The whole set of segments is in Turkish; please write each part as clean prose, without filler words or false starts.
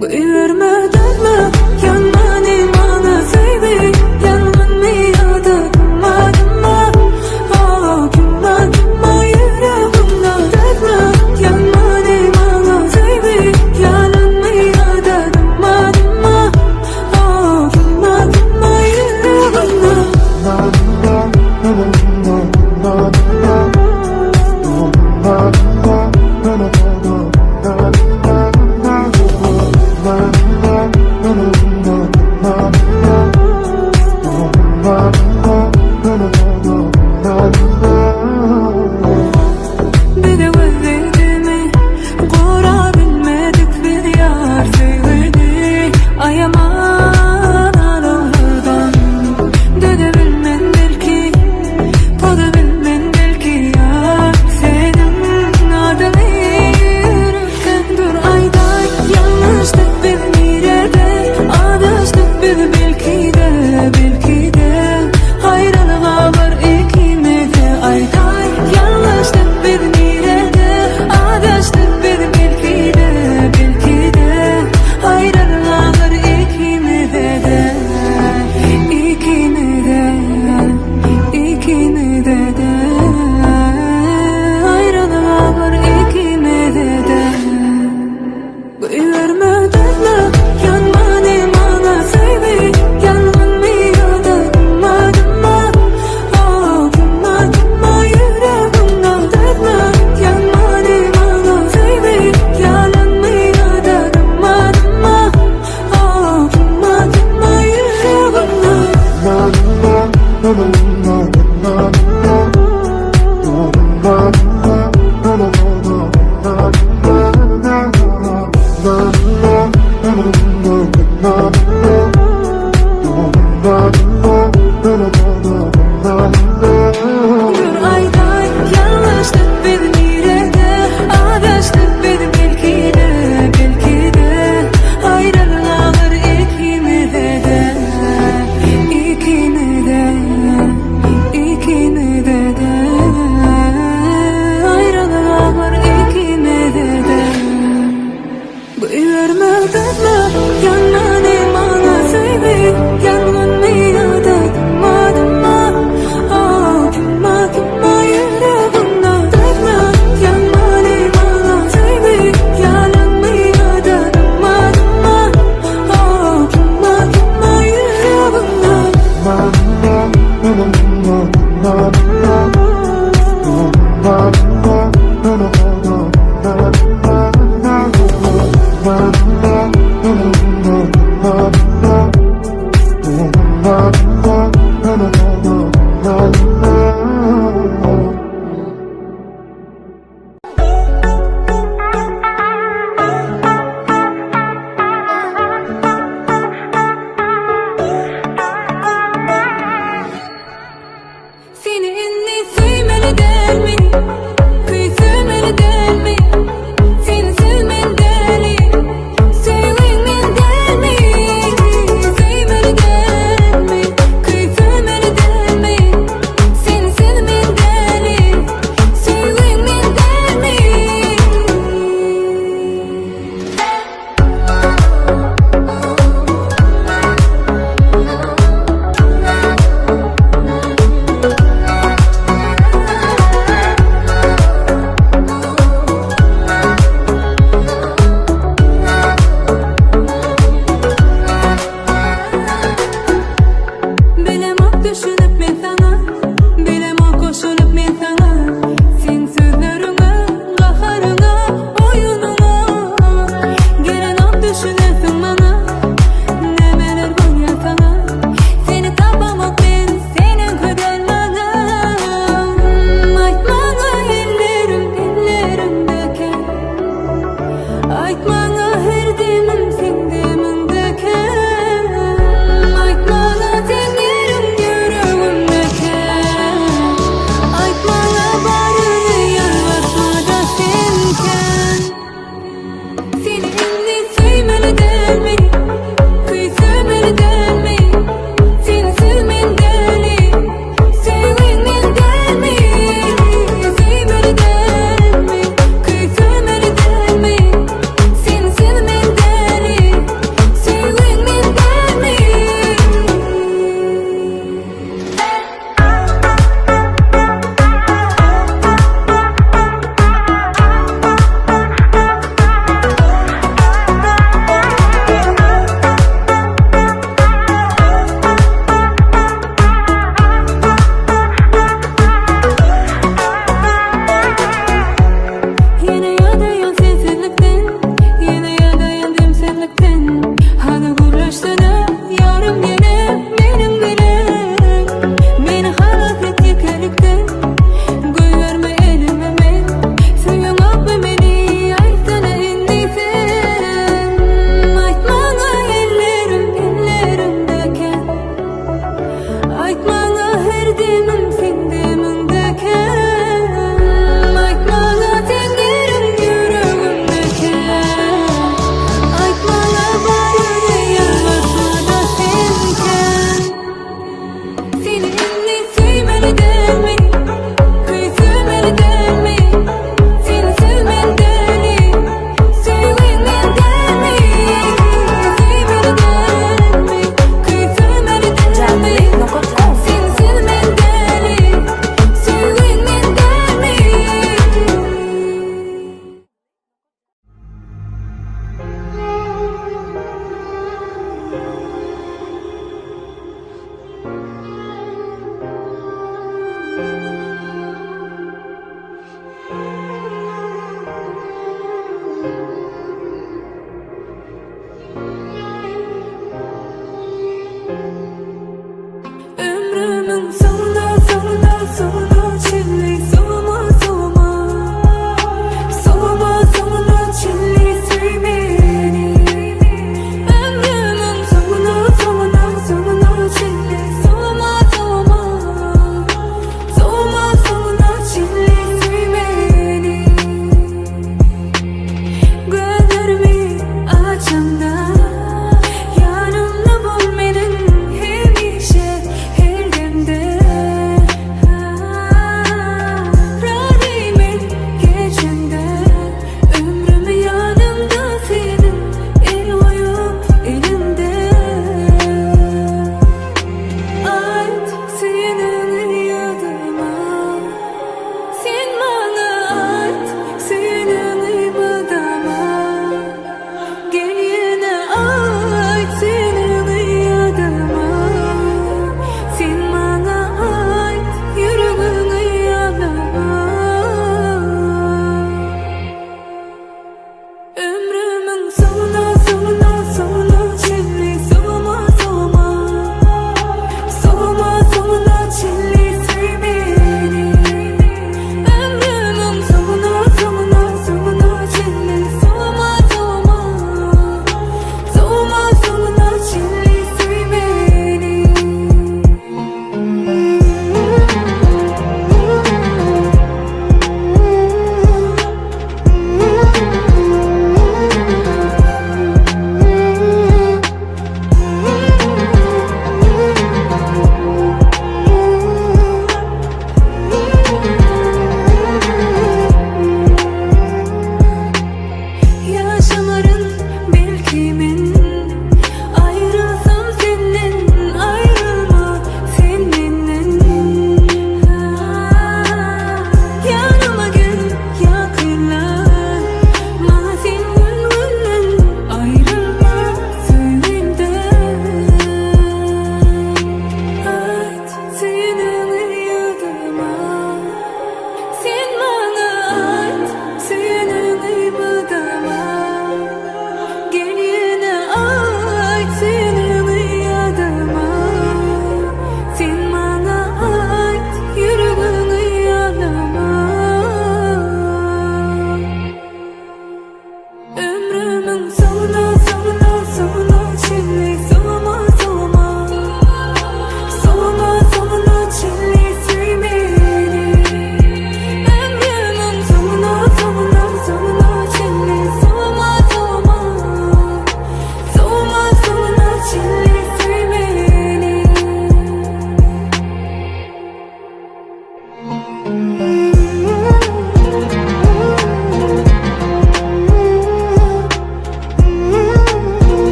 Buyurma derme yanmani mana baby yanmani yada dumma dumma oh dumma dumma yüreğimde derme yanmani mana baby yanmani yada dumma dumma oh dumma dumma yüreğimde no, no, no, no.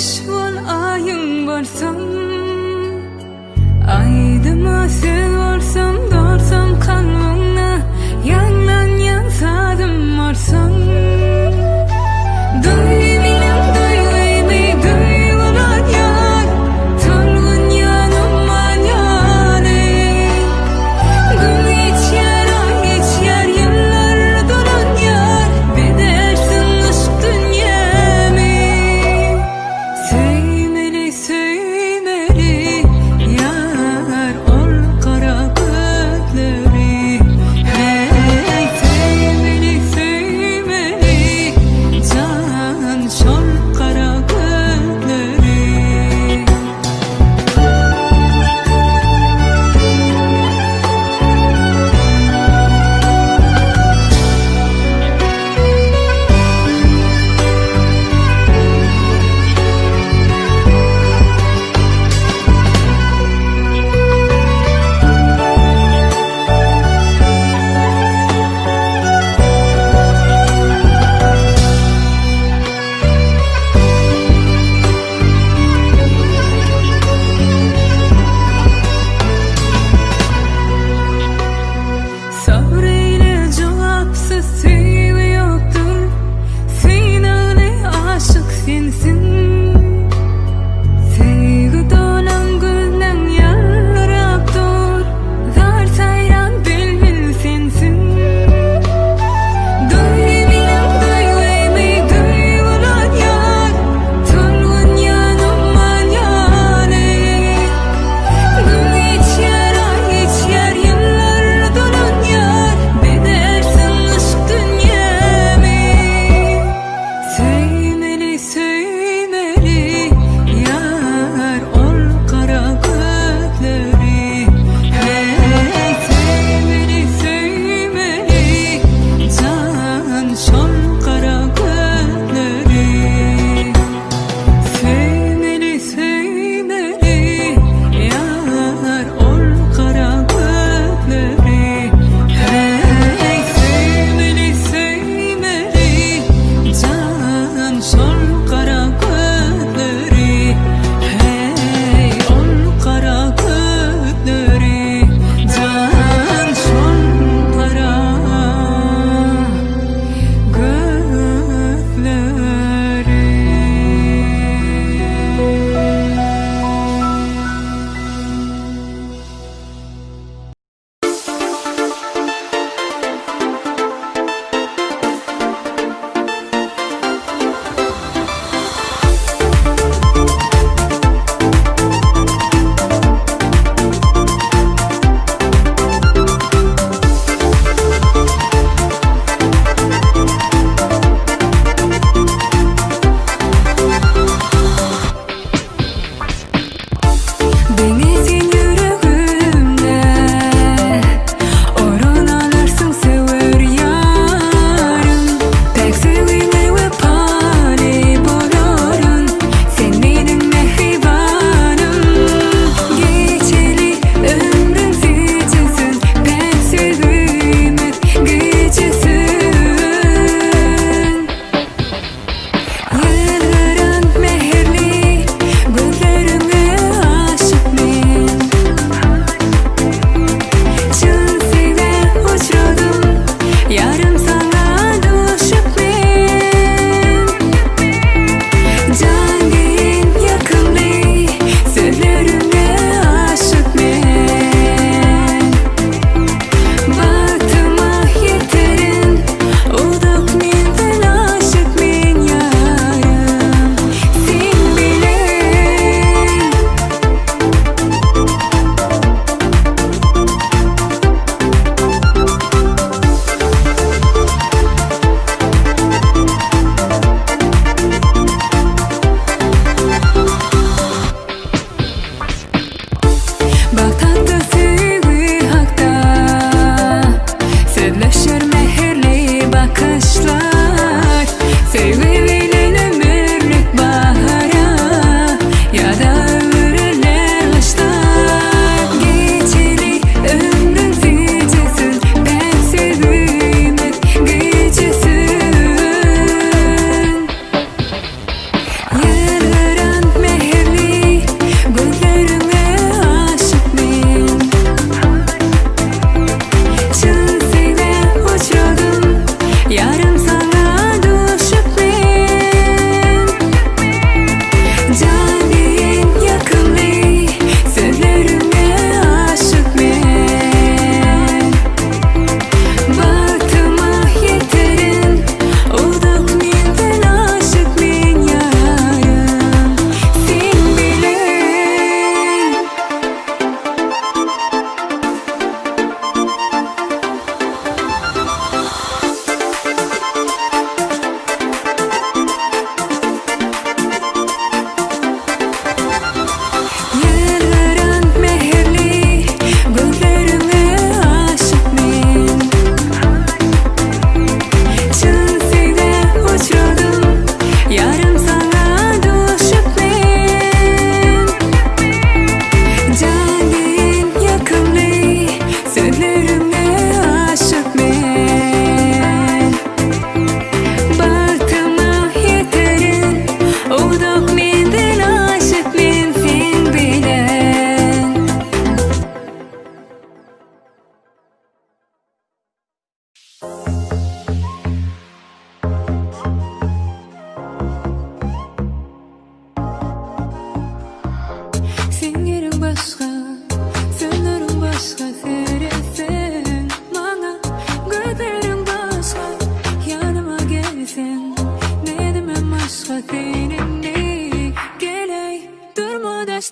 güneş ol ayın varsam, aydıma sen varsam, dorsam kalbimna yandan yansadım varsam. Duybilim duymaymi duygulan yar, tolgun yanıma yani. Gün geçer ay geçer yıllar dolan yar, bedersin aşk dünyamı. Sevmeli sevmeli yar ol kara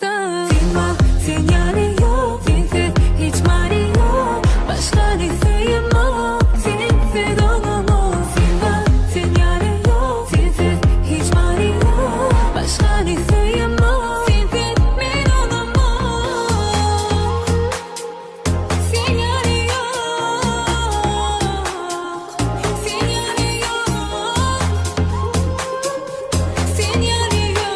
baştan. Sen yani yok, sensiz hiç mani yok. Başka ne diyeyim o, sensiz olamam. Sen yani yok, sensiz hiç mani yok. Başka ne diyeyim o, sensiz ben olamam. Sen yani yok, sen yani yok, sen yani yok.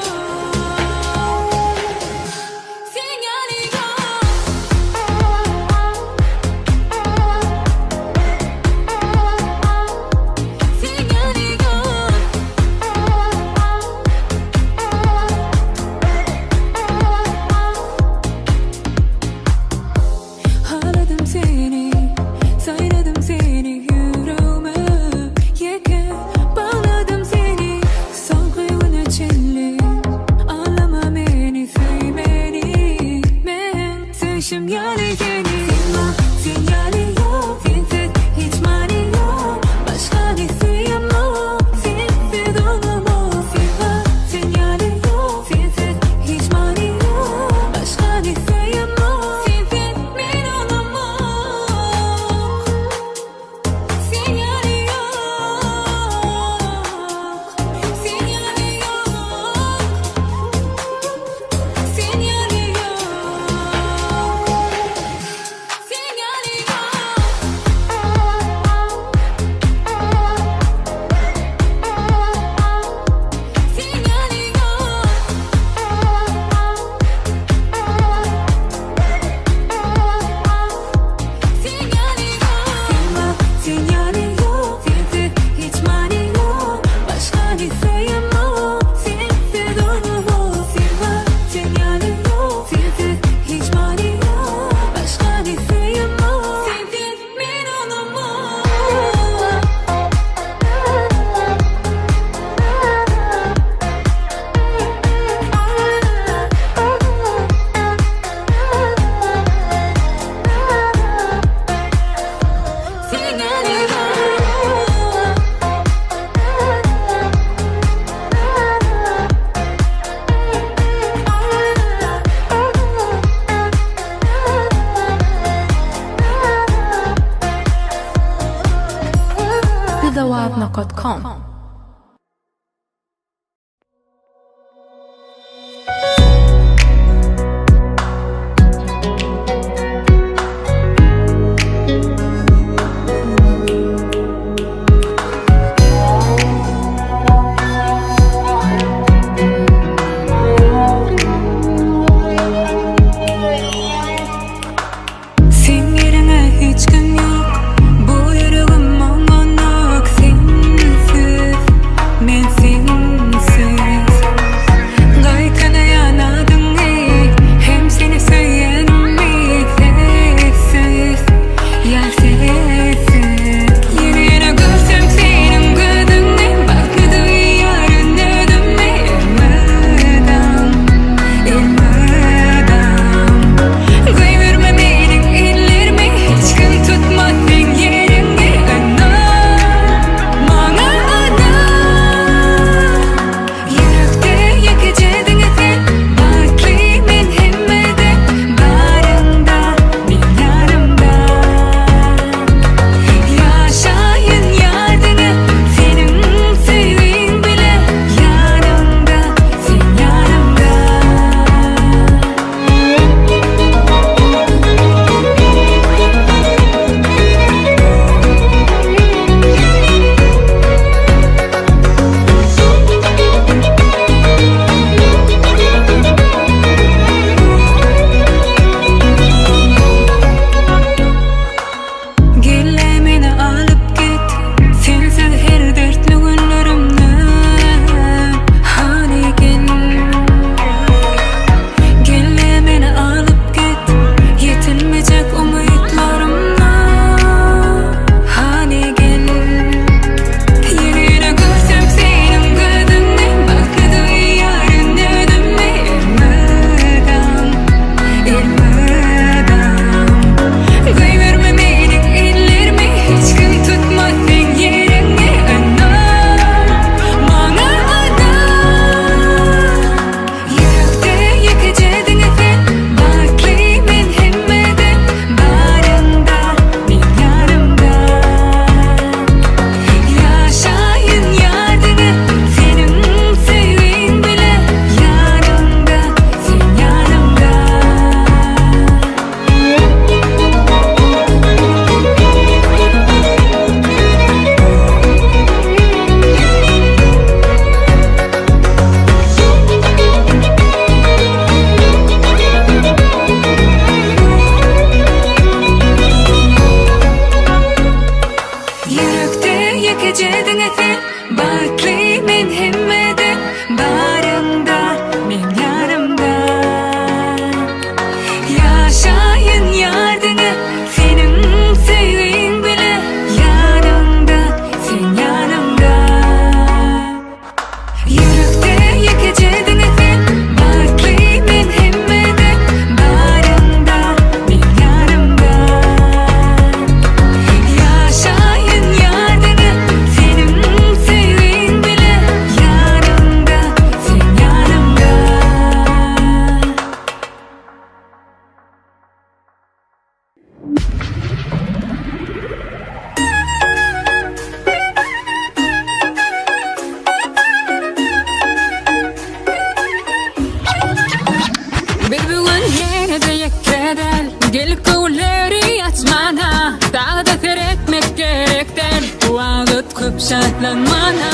şartlanmana.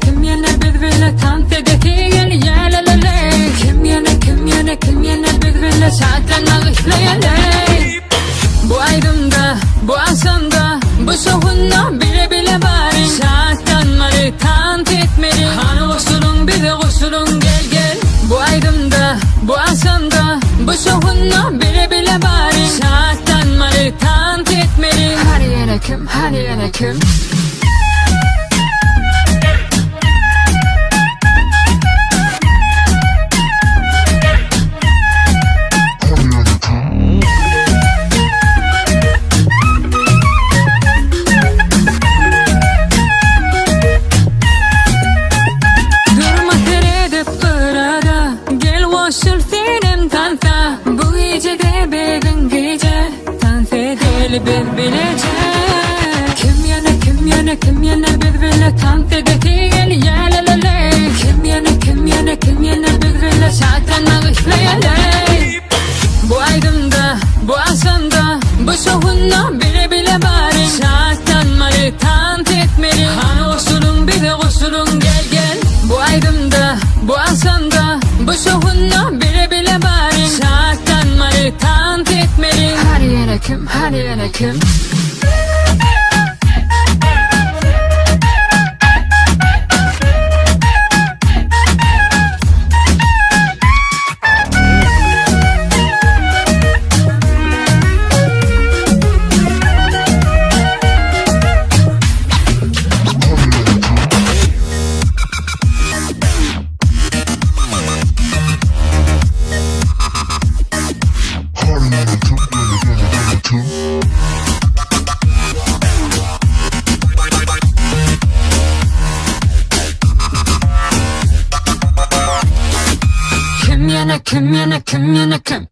Kim yana biz bile tantedeki gel yelelele. Kim yana biz bile şartlanmak işleyele. Bu aydımda, bu asanda, bu soğunla bile bile bari şartlanmalı, tant etmeli. Hani koşulun bize koşulun gel gel. Bu aydımda, bu asanda, bu soğunla bile bile bari şartlanmalı, tant etmeli. Hani yana kim? Bu gece de begin gece dans edelim bilece. Kim yana biz bile dans edeki gel yelelele. Kim yana biz bile şartlanmak işleyele. Bu aydımda, bu asanda, bu soğunla bile bile bari şartlanmalı, tant etmeli. Hani koşulun bize koşulun gel gel. Bu aydımda, bu asanda, bu soğunla bile bile bari şartlanmalı, tant etmeli. Hani yana kim? Kim yana kim?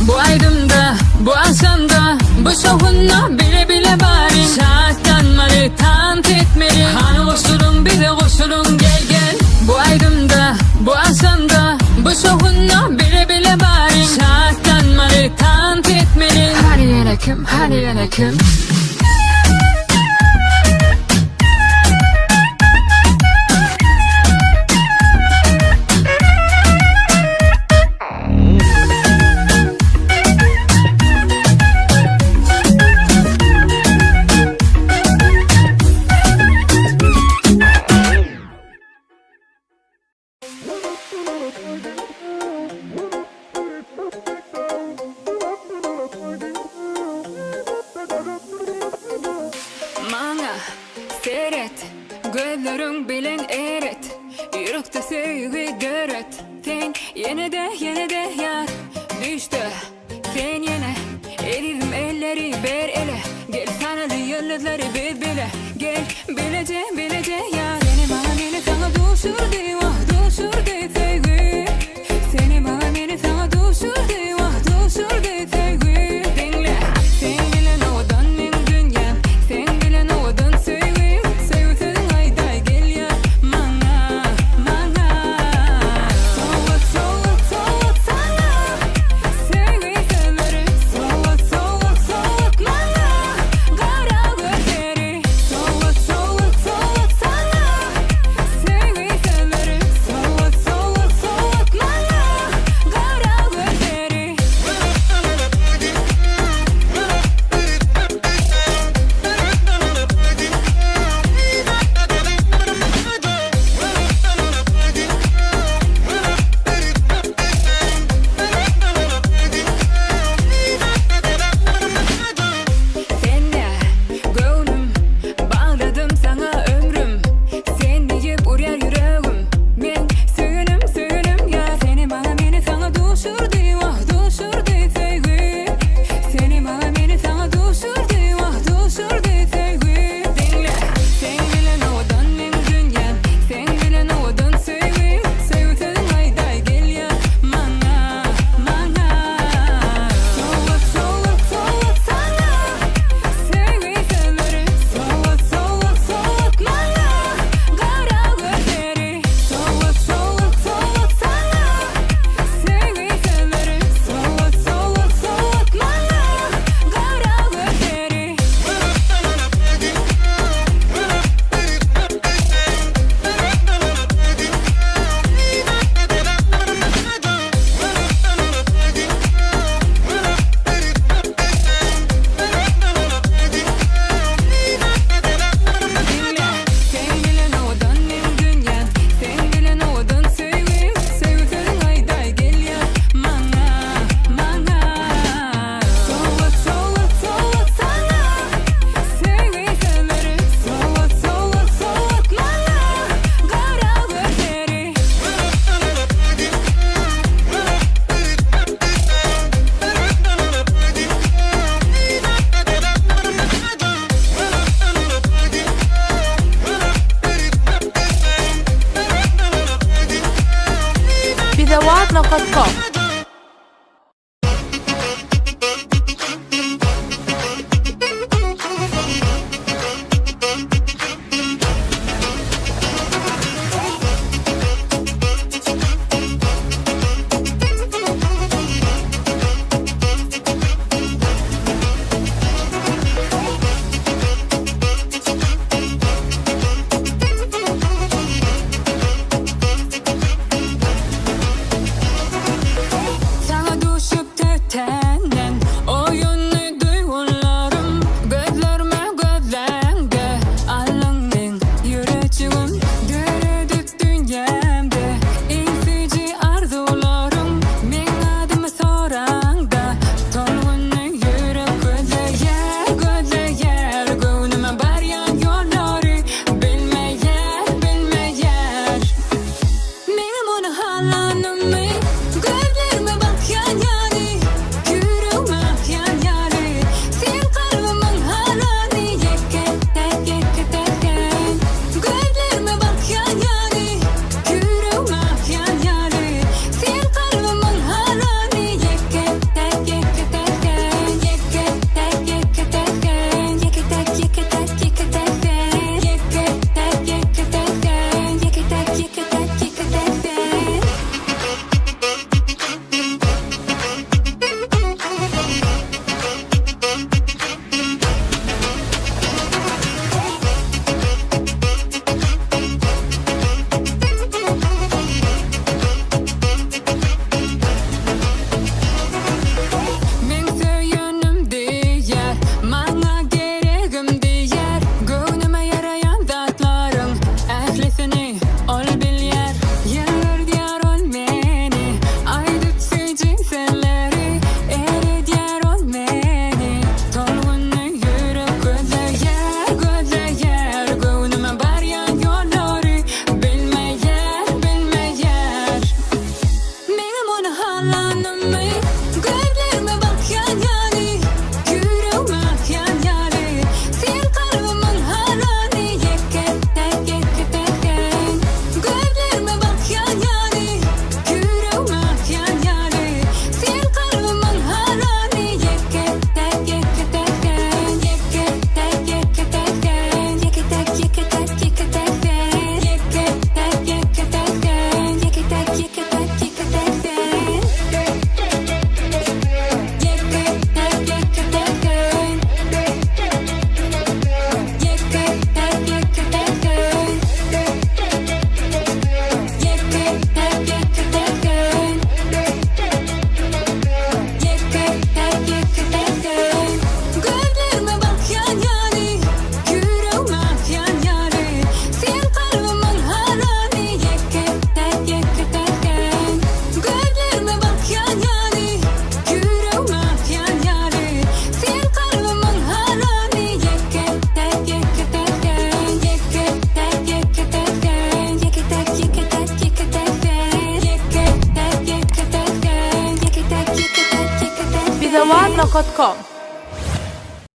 Bu aydımda, bu asanda, bu soğunla bile bile bari şartlanmalı, tant etmeli. Hani koşulun bize koşulun gel gel. Bu aydımda, bu asanda, bu soğunla bile bile bari şartlanmalı, tant etmeli. Hani yana kim? Seyret, gözlerin bilin eret. Yürekte sevgi göret. Sen yine de yar düştü. Sen yine elim elleri ber ele. Gel sana da yıldızları biz bile. Gel bilece yar. Seni bana sana düşürdü, düşürdü sevgi. Seni bana sana düşürdü, düşürdü sevgi. Dinle, sen bilen odan min dünya. Sen bilen odan sevgi. bizawarna.com. Sana düşüp tertenden oyunlu duygularım gözlerime gözlenge alınmen yüreğim döredip dünyamda infici arzularım men adımı soranda tolgunlu yürek gözler gönlüme baryan yolları bilmeyer benim onu halanımı gözlerime bak yan yani yüreğime yan yani sen kalbimin halanı yeketen gözlerime bak yan yani yüreğime yan yani sen kalbimin halanı yeketen Men söyünüm diyer, bana gereğim diyer gönlüme yarayan zatların ehlisini ol bilyer yıllar diyar ol beni aydıksı cinselleri eri diyar ol beni tolgunlu yürek gözler gönlüme baryan yolları bilmeyer benim onu halanımı gözlerime bak yan yani yüreğime yan yani sen kalbimin halanı yeketen gözlerime bak yan yani yüreğime yan yani sen kalbimin halanı yeketen gözlerime bak yan yani yüreğime yan yani sen kalbimin halanı yeketen gözlerime bak yan yani yüreğime yan yani sen kalbimin halanı yeketen bizawarna.com.